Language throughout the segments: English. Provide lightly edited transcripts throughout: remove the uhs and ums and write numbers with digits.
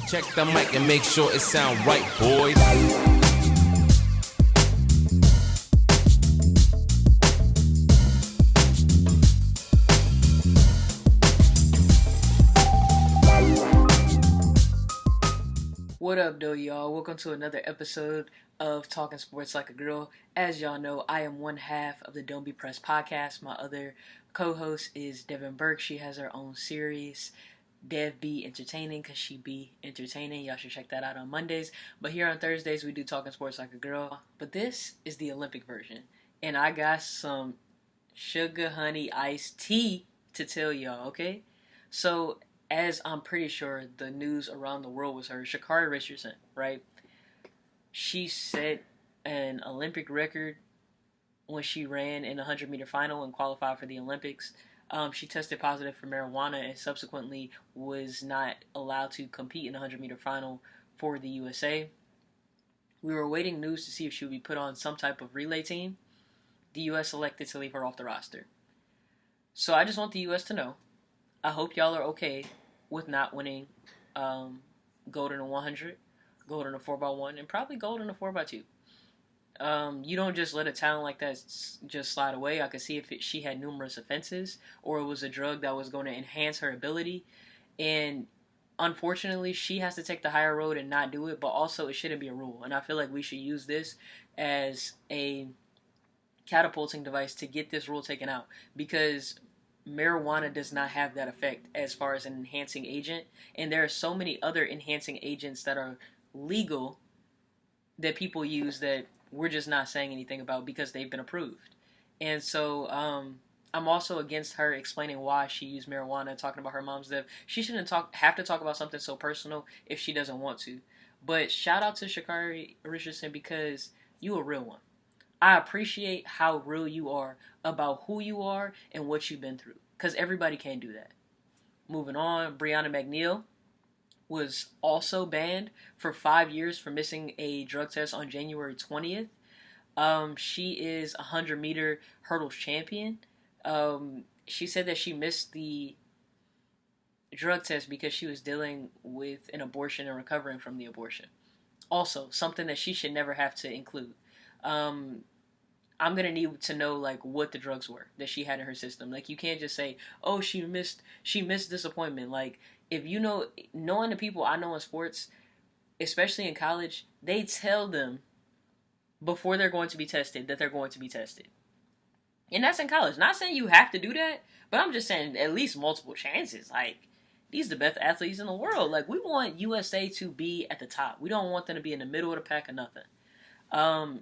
Check the mic and make sure it sound right, boys. What up, though, y'all? Welcome to another episode of Talking Sports Like a Girl. As y'all know, I am one half of the Don't Be Pressed podcast. My other co-host is Devin Burke. She has her own series, Dev Be Entertaining, because she be entertaining. Y'all should check that out on Mondays. But here on Thursdays, we do Talking Sports Like a Girl. But this is the Olympic version. And I got some sugar honey iced tea to tell y'all, okay? So, as I'm pretty sure the news around the world was heard, Sha'carri, right? She set an Olympic record when she ran in the 100-meter final and qualified for the Olympics. She tested positive for marijuana and subsequently was not allowed to compete in the 100-meter final for the USA. We were awaiting news to see if she would be put on some type of relay team. The US elected to leave her off the roster. So I just want the US to know, I hope y'all are okay with not winning gold in the 100, gold in the 4x1, and probably gold in the 4x2. You don't just let a talent like that just slide away. I could see if she had numerous offenses or it was a drug that was going to enhance her ability. And unfortunately, she has to take the higher road and not do it, but also it shouldn't be a rule. And I feel like we should use this as a catapulting device to get this rule taken out, because marijuana does not have that effect as far as an enhancing agent, and there are so many other enhancing agents that are legal that people use that we're just not saying anything about because they've been approved. And so I'm also against her explaining why she used marijuana, talking about her mom's death. She shouldn't have to talk about something so personal if she doesn't want to. But shout out to Sha'carri Richardson, because you a real one. I appreciate how real you are about who you are and what you've been through, because everybody can't do that. Moving on, Brianna McNeil was also banned for 5 years for missing a drug test on January 20th. She is a 100-meter hurdles champion. She said that she missed the drug test because she was dealing with an abortion and recovering from the abortion. Also, something that she should never have to include. I'm going to need to know, like, what the drugs were that she had in her system. Like, you can't just say, oh, she missed disappointment. Like, if you know, knowing the people I know in sports, especially in college, they tell them before they're going to be tested that they're going to be tested. And that's in college. Not saying you have to do that, but I'm just saying at least multiple chances. Like, these are the best athletes in the world. Like, we want USA to be at the top. We don't want them to be in the middle of the pack or nothing.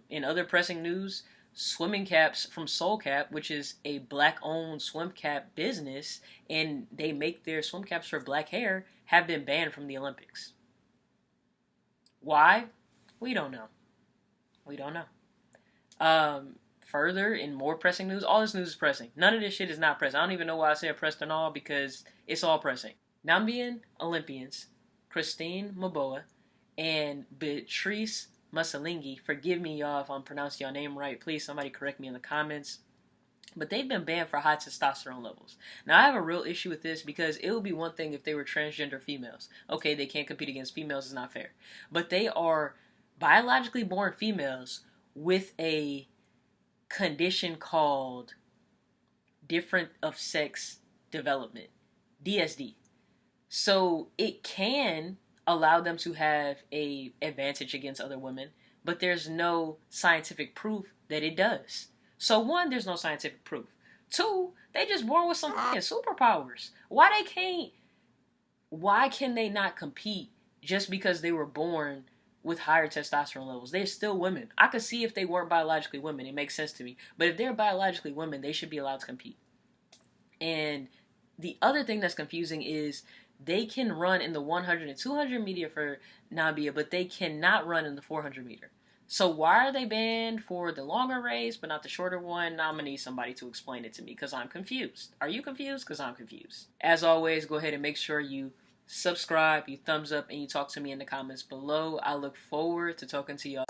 In other pressing news, swimming caps from Soul Cap, which is a black-owned swim cap business, and they make their swim caps for black hair, have been banned from the Olympics. Why? We don't know. Further, in more pressing news, all this news is pressing. None of this shit is not pressing. I don't even know why I say pressed and all, because it's all pressing. Nambian Olympians, Christine Maboa, and Beatrice Masalingi, forgive me, y'all, if I'm pronouncing y'all name right. Please, somebody correct me in the comments. But they've been banned for high testosterone levels. Now, I have a real issue with this, because it would be one thing if they were transgender females. Okay, they can't compete against females, it's not fair. But they are biologically born females with a condition called different of sex development, DSD. So it can allow them to have a advantage against other women, but there's no scientific proof that it does. So one, there's no scientific proof. Two, they just born with some fucking superpowers. Why can they not compete just because they were born with higher testosterone levels? They're still women. I could see if they weren't biologically women, it makes sense to me. But if they're biologically women, they should be allowed to compete. And the other thing that's confusing is they can run in the 100 and 200 meter for Nambian, but they cannot run in the 400 meter. So why are they banned for the longer race, but not the shorter one? Now I'm going to need somebody to explain it to me, because I'm confused. Are you confused? Because I'm confused. As always, go ahead and make sure you subscribe, you thumbs up, and you talk to me in the comments below. I look forward to talking to y'all.